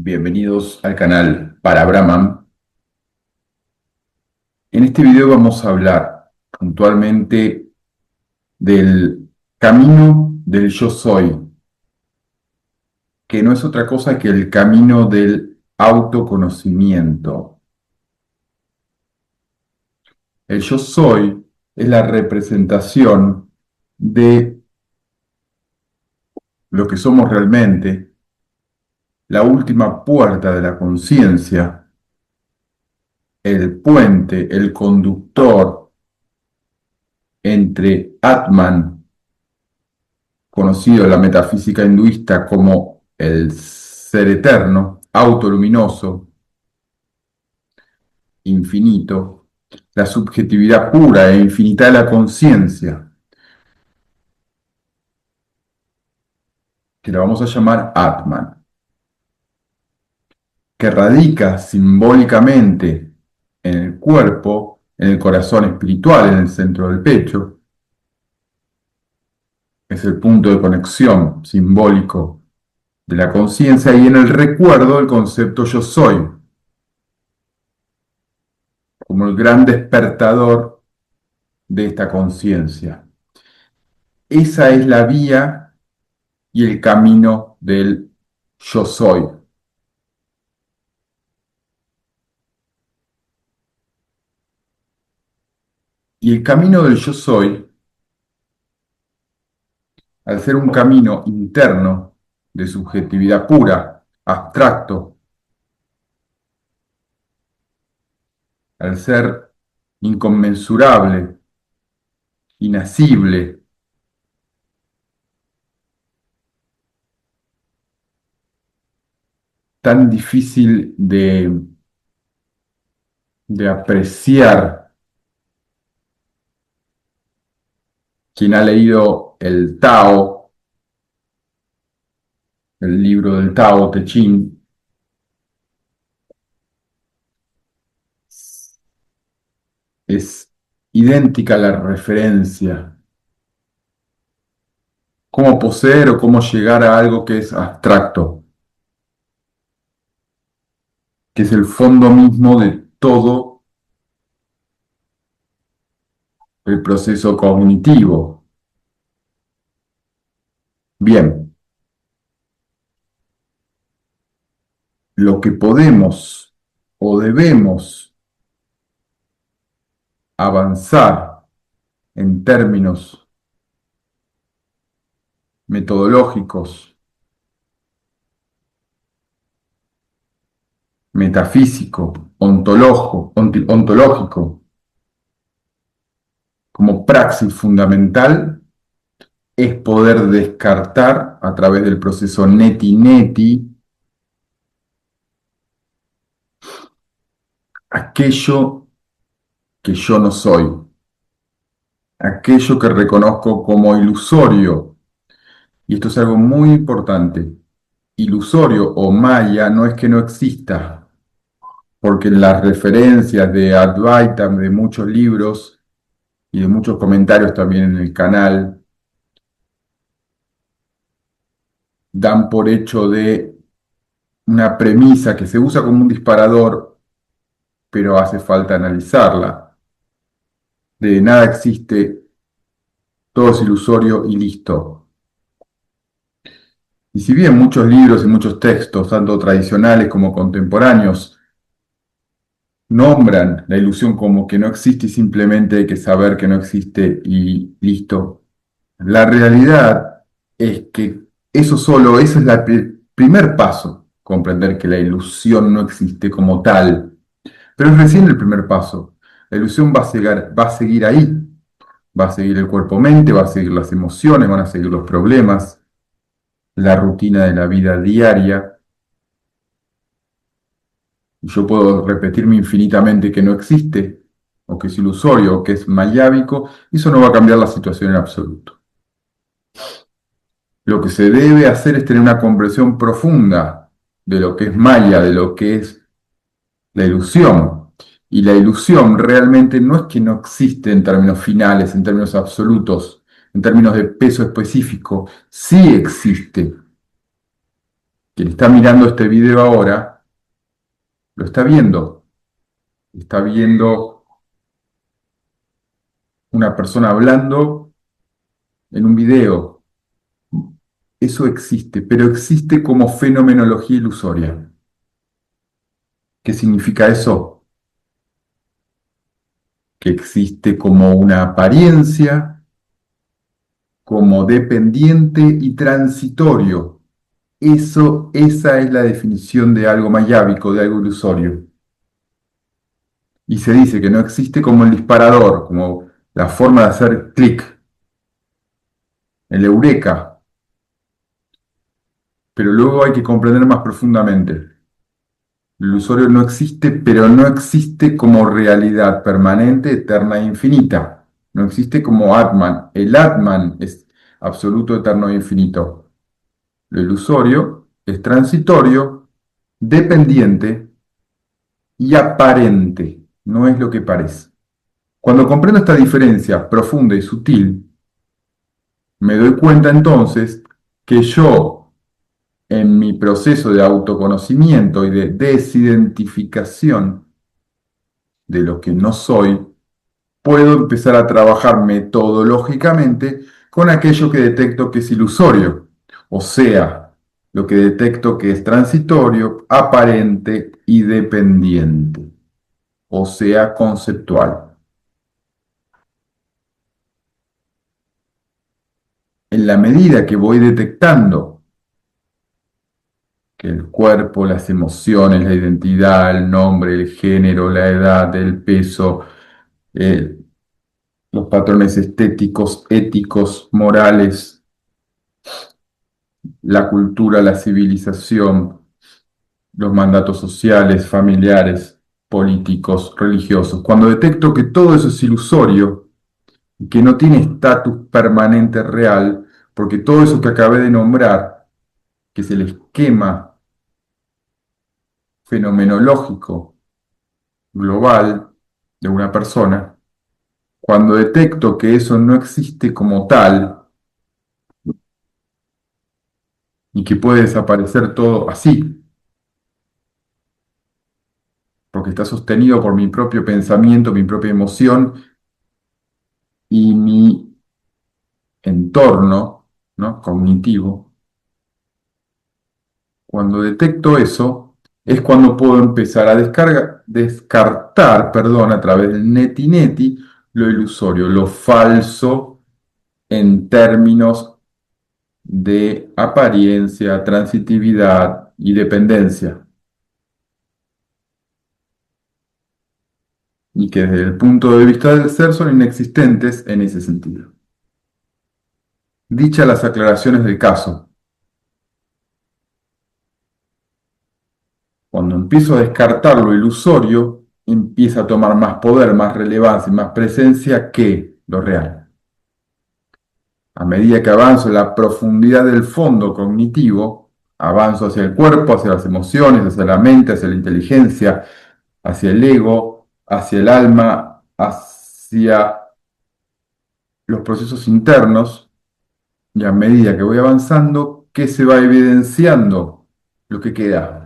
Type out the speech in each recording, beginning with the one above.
Bienvenidos al canal para Brahman. En este video vamos a hablar puntualmente del camino del yo soy, que no es otra cosa que el camino del autoconocimiento. El yo soy es la representación de lo que somos realmente, la última puerta de la conciencia, el puente, el conductor entre Atman, conocido en la metafísica hinduista como el ser eterno, autoluminoso, infinito, la subjetividad pura e infinita de la conciencia, que la vamos a llamar Atman, que radica simbólicamente en el cuerpo, en el corazón espiritual, en el centro del pecho. Es el punto de conexión simbólico de la conciencia y en el recuerdo del concepto yo soy, como el gran despertador de esta conciencia. Esa es la vía y el camino del yo soy. Y el camino del yo soy, al ser un camino interno de subjetividad pura, abstracto, al ser inconmensurable, inasible, tan difícil de apreciar. Quien ha leído el Tao, el libro del Tao Te Ching, es idéntica a la referencia. Cómo poseer o cómo llegar a algo que es abstracto, que es el fondo mismo de todo el proceso cognitivo. Bien, lo que podemos o debemos avanzar en términos metodológicos, metafísico, ontológico, como praxis fundamental, es poder descartar a través del proceso neti-neti aquello que yo no soy, aquello que reconozco como ilusorio. Y esto es algo muy importante. Ilusorio o maya no es que no exista, porque en las referencias de Advaita, de muchos libros y de muchos comentarios también en el canal, dan por hecho de una premisa que se usa como un disparador, pero hace falta analizarla. De nada existe, todo es ilusorio y listo. Y si bien muchos libros y muchos textos, tanto tradicionales como contemporáneos, nombran la ilusión como que no existe y simplemente hay que saber que no existe y listo, la realidad es que ese es el primer paso, comprender que la ilusión no existe como tal. Pero es recién el primer paso. La ilusión va a seguir ahí, va a seguir el cuerpo-mente, va a seguir las emociones, van a seguir los problemas, la rutina de la vida diaria. Y yo puedo repetirme infinitamente que no existe, o que es ilusorio, o que es mayábico, y eso no va a cambiar la situación en absoluto. Lo que se debe hacer es tener una comprensión profunda de lo que es maya, de lo que es la ilusión. Y la ilusión realmente no es que no existe en términos finales, en términos absolutos, en términos de peso específico, sí existe. Quien está mirando este video ahora, lo está viendo una persona hablando en un video. Eso existe, pero existe como fenomenología ilusoria. ¿Qué significa eso? Que existe como una apariencia, como dependiente y transitorio. Esa es la definición de algo mayábico, de algo ilusorio. Y se dice que no existe como el disparador, como la forma de hacer clic, el eureka, pero luego hay que comprender más profundamente. El ilusorio no existe, pero no existe como realidad permanente, eterna e infinita. No existe como Atman. El Atman es absoluto, eterno e infinito. Lo ilusorio es transitorio, dependiente y aparente. No es lo que parece. Cuando comprendo esta diferencia profunda y sutil, me doy cuenta entonces que yo, en mi proceso de autoconocimiento y de desidentificación de lo que no soy, puedo empezar a trabajar metodológicamente con aquello que detecto que es ilusorio, o sea, lo que detecto que es transitorio, aparente y dependiente, o sea, conceptual. En la medida que voy detectando que el cuerpo, las emociones, la identidad, el nombre, el género, la edad, el peso, eh, los patrones estéticos, éticos, morales, la cultura, la civilización, los mandatos sociales, familiares, políticos, religiosos. Cuando detecto que todo eso es ilusorio y que no tiene estatus permanente real, porque todo eso que acabé de nombrar, que es el esquema fenomenológico global de una persona, cuando detecto que eso no existe como tal y que puede desaparecer todo así, porque está sostenido por mi propio pensamiento, mi propia emoción y mi entorno, ¿no? Cognitivo, cuando detecto eso, es cuando puedo empezar a descartar, perdón, a través del neti neti, lo ilusorio, lo falso en términos de apariencia, transitividad y dependencia, y que desde el punto de vista del ser son inexistentes en ese sentido. Dichas las aclaraciones del caso, cuando empiezo a descartar lo ilusorio, empieza a tomar más poder, más relevancia y más presencia que lo real. A medida que avanzo en la profundidad del fondo cognitivo, avanzo hacia el cuerpo, hacia las emociones, hacia la mente, hacia la inteligencia, hacia el ego, hacia el alma, hacia los procesos internos, y a medida que voy avanzando, ¿qué se va evidenciando? Lo que queda.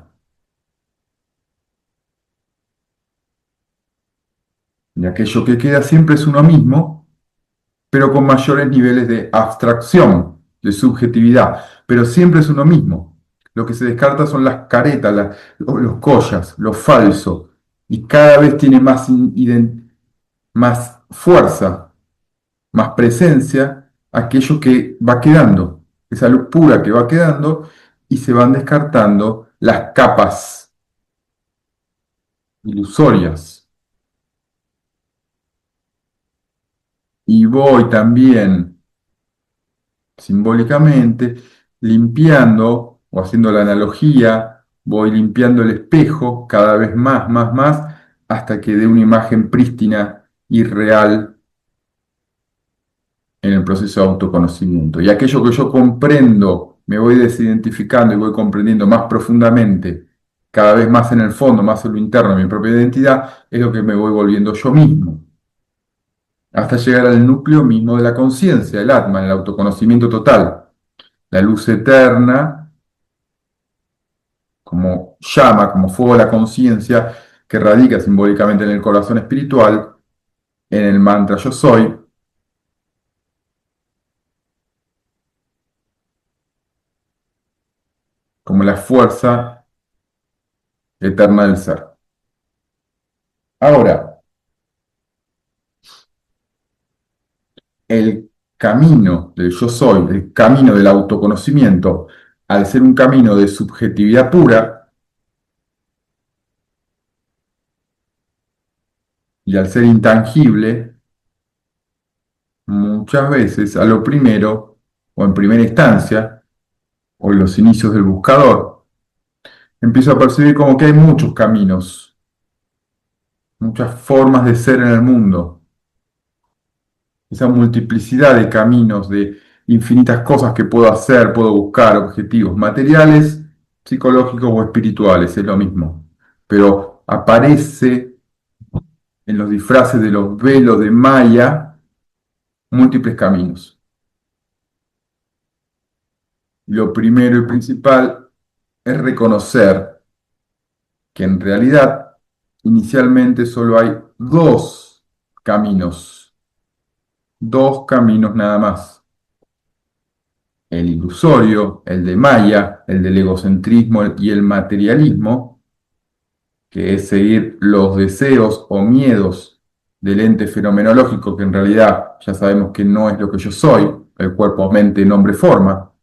Y aquello que queda siempre es uno mismo, pero con mayores niveles de abstracción, de subjetividad, pero siempre es uno mismo. Lo que se descarta son las caretas, los collas, lo falso, y cada vez tiene más fuerza, más presencia, aquello que va quedando, esa luz pura que va quedando, y se van descartando las capas ilusorias. Y voy también simbólicamente, limpiando o haciendo la analogía, voy limpiando el espejo cada vez más, hasta que dé una imagen prístina y real en el proceso de autoconocimiento. Y aquello que yo comprendo, me voy desidentificando y voy comprendiendo más profundamente, cada vez más en el fondo, más en lo interno de mi propia identidad, es lo que me voy volviendo yo mismo, hasta llegar al núcleo mismo de la conciencia, el Atman, el autoconocimiento total, la luz eterna como llama, como fuego de la conciencia, que radica simbólicamente en el corazón espiritual, en el mantra yo soy, como la fuerza eterna del ser. Ahora, el camino del yo soy, el camino del autoconocimiento, al ser un camino de subjetividad pura y al ser intangible, muchas veces a lo primero, o en primera instancia, o en los inicios del buscador, empiezo a percibir como que hay muchos caminos, muchas formas de ser en el mundo, esa multiplicidad de caminos, de infinitas cosas que puedo hacer, puedo buscar, objetivos materiales, psicológicos o espirituales, es lo mismo. Pero aparece en los disfraces de los velos de Maya múltiples caminos. Lo primero y principal es reconocer que en realidad inicialmente solo hay dos caminos nada más. El ilusorio, el de Maya, el del egocentrismo y el materialismo, que es seguir los deseos o miedos del ente fenomenológico, que en realidad ya sabemos que no es lo que yo soy, el cuerpo, mente, nombre, forma,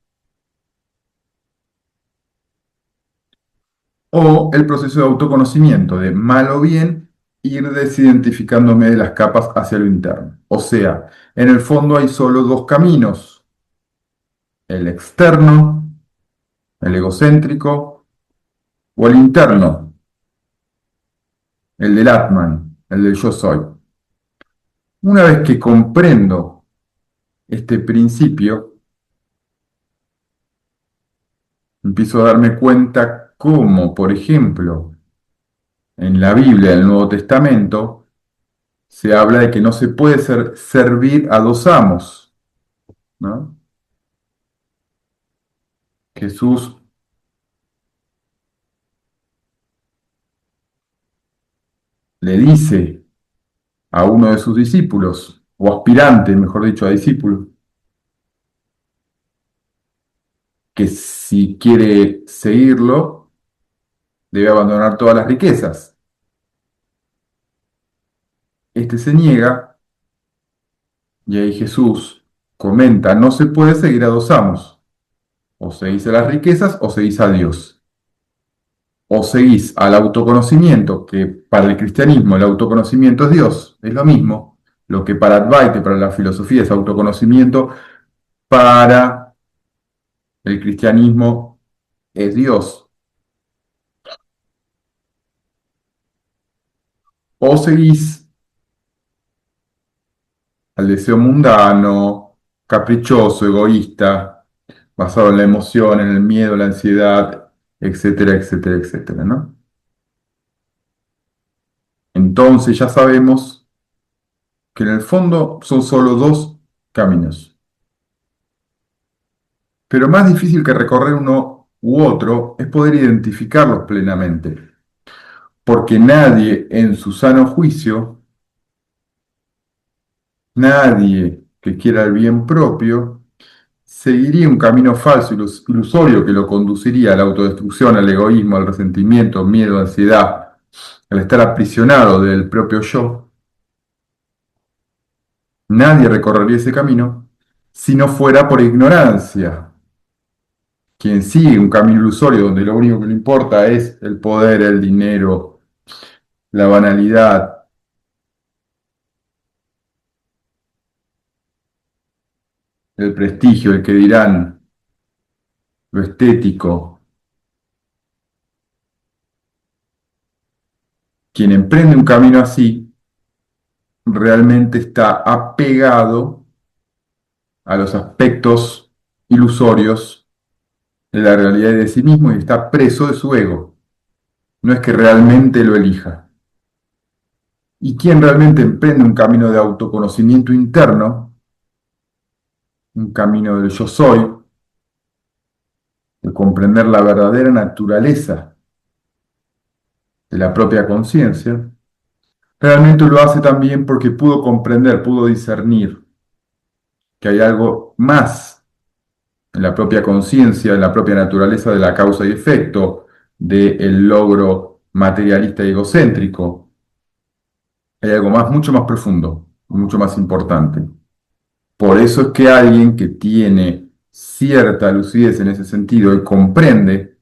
o el proceso de autoconocimiento, de mal o bien, ir desidentificándome de las capas hacia lo interno. O sea, en el fondo hay solo dos caminos, el externo, el egocéntrico, o el interno, el del Atman, el del yo soy. Una vez que comprendo este principio, empiezo a darme cuenta cómo, por ejemplo, en la Biblia, en el Nuevo Testamento, se habla de que no se puede servir a dos amos, ¿no? Jesús le dice a uno de sus discípulos, o aspirante, mejor dicho, a discípulo, que si quiere seguirlo, debe abandonar todas las riquezas. Este se niega y ahí Jesús comenta, no se puede seguir a dos amos, o seguís a las riquezas o seguís a Dios. O seguís al autoconocimiento, que para el cristianismo el autoconocimiento es Dios, es lo mismo. Lo que para Advaita, para la filosofía es autoconocimiento, para el cristianismo es Dios. O seguís al deseo mundano, caprichoso, egoísta, basado en la emoción, en el miedo, la ansiedad, etcétera, etcétera, etcétera, ¿no? Entonces ya sabemos que en el fondo son solo dos caminos. Pero más difícil que recorrer uno u otro es poder identificarlos plenamente, porque nadie en su sano juicio, nadie que quiera el bien propio, seguiría un camino falso, ilusorio, que lo conduciría a la autodestrucción, al egoísmo, al resentimiento, miedo, ansiedad, al estar aprisionado del propio yo. Nadie recorrería ese camino si no fuera por ignorancia. Quien sigue un camino ilusorio donde lo único que le importa es el poder, el dinero, la banalidad, el prestigio, el que dirán, lo estético. Quien emprende un camino así realmente está apegado a los aspectos ilusorios de la realidad de sí mismo y está preso de su ego. No es que realmente lo elija. Y quien realmente emprende un camino de autoconocimiento interno, un camino del yo soy, de comprender la verdadera naturaleza de la propia conciencia, realmente lo hace también porque pudo comprender, pudo discernir que hay algo más en la propia conciencia, en la propia naturaleza de la causa y efecto, del logro materialista y egocéntrico. Hay algo más, mucho más profundo, mucho más importante. Por eso es que alguien que tiene cierta lucidez en ese sentido y comprende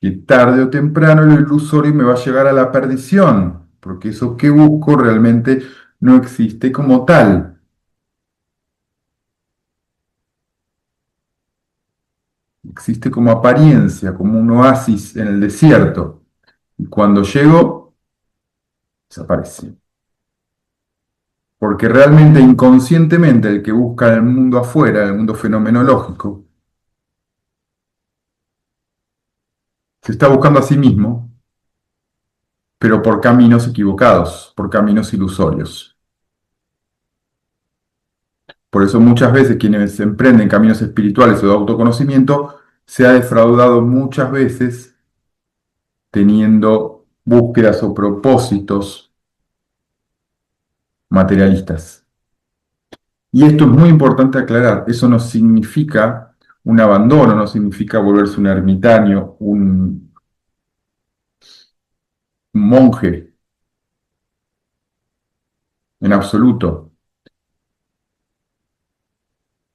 que tarde o temprano lo ilusorio me va a llegar a la perdición, porque eso que busco realmente no existe como tal, existe como apariencia, como un oasis en el desierto. Y cuando llego, desaparece. Porque realmente inconscientemente el que busca en el mundo afuera, en el mundo fenomenológico, se está buscando a sí mismo, pero por caminos equivocados, por caminos ilusorios. Por eso muchas veces quienes emprenden caminos espirituales o de autoconocimiento se ha defraudado muchas veces teniendo búsquedas o propósitos materialistas. Y esto es muy importante aclarar, eso no significa un abandono, no significa volverse un ermitaño, un monje, en absoluto.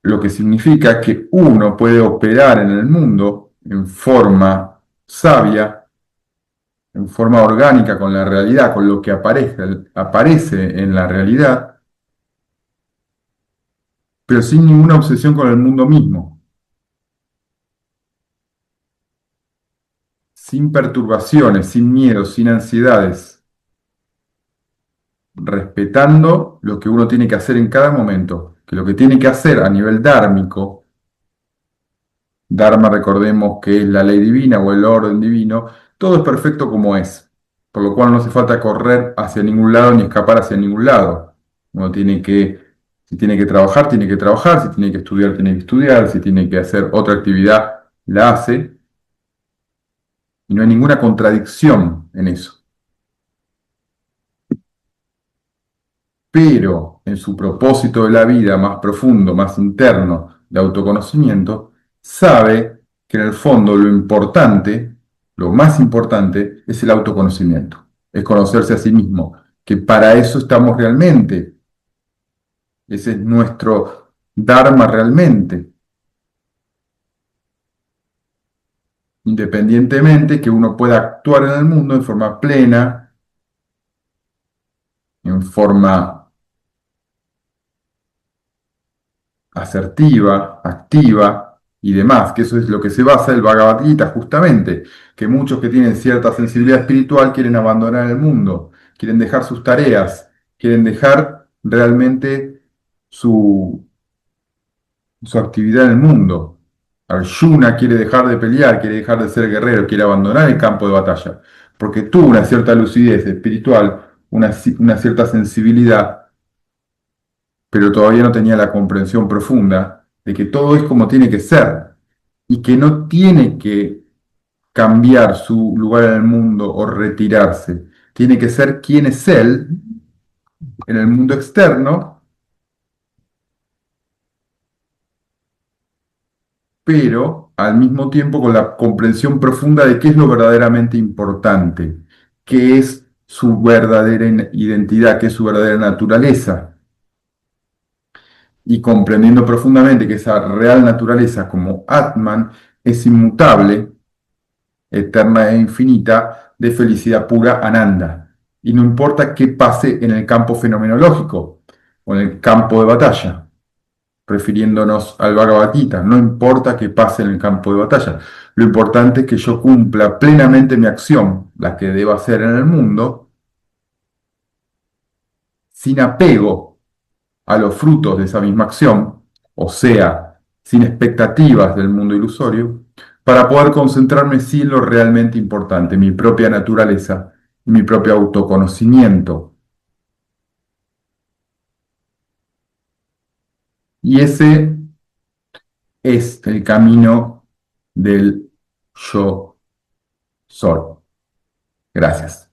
Lo que significa que uno puede operar en el mundo en forma sabia, en forma orgánica con la realidad, con lo que aparece en la realidad, pero sin ninguna obsesión con el mundo mismo, sin perturbaciones, sin miedos, sin ansiedades, respetando lo que uno tiene que hacer en cada momento, que lo que tiene que hacer a nivel dármico, Dharma, recordemos que es la ley divina o el orden divino, todo es perfecto como es, por lo cual no hace falta correr hacia ningún lado ni escapar hacia ningún lado. Uno tiene que, si tiene que trabajar, tiene que trabajar, si tiene que estudiar, tiene que estudiar, si tiene que hacer otra actividad, la hace, y no hay ninguna contradicción en eso. Pero en su propósito de la vida más profundo, más interno, de autoconocimiento, sabe que en el fondo lo importante, lo más importante, es el autoconocimiento, es conocerse a sí mismo, que para eso estamos realmente, ese es nuestro Dharma realmente, independientemente que uno pueda actuar en el mundo en forma plena, en forma asertiva, activa y demás, que eso es lo que se basa el Bhagavad Gita justamente, que muchos que tienen cierta sensibilidad espiritual quieren abandonar el mundo, quieren dejar sus tareas, quieren dejar realmente su, su actividad en el mundo. Arjuna quiere dejar de pelear, quiere dejar de ser guerrero, quiere abandonar el campo de batalla, porque tuvo una cierta lucidez espiritual, una cierta sensibilidad, pero todavía no tenía la comprensión profunda de que todo es como tiene que ser y que no tiene que cambiar su lugar en el mundo o retirarse. Tiene que ser quien es él en el mundo externo, pero al mismo tiempo con la comprensión profunda de qué es lo verdaderamente importante, qué es su verdadera identidad, qué es su verdadera naturaleza. Y comprendiendo profundamente que esa real naturaleza como Atman es inmutable, eterna e infinita, de felicidad pura, Ananda. Y no importa qué pase en el campo fenomenológico o en el campo de batalla, refiriéndonos al Bhagavad Gita, no importa qué pase en el campo de batalla. Lo importante es que yo cumpla plenamente mi acción, la que deba hacer en el mundo, sin apego a los frutos de esa misma acción, o sea, sin expectativas del mundo ilusorio, para poder concentrarme sí en lo realmente importante, mi propia naturaleza y mi propio autoconocimiento. Y ese es el camino del yo soy. Gracias.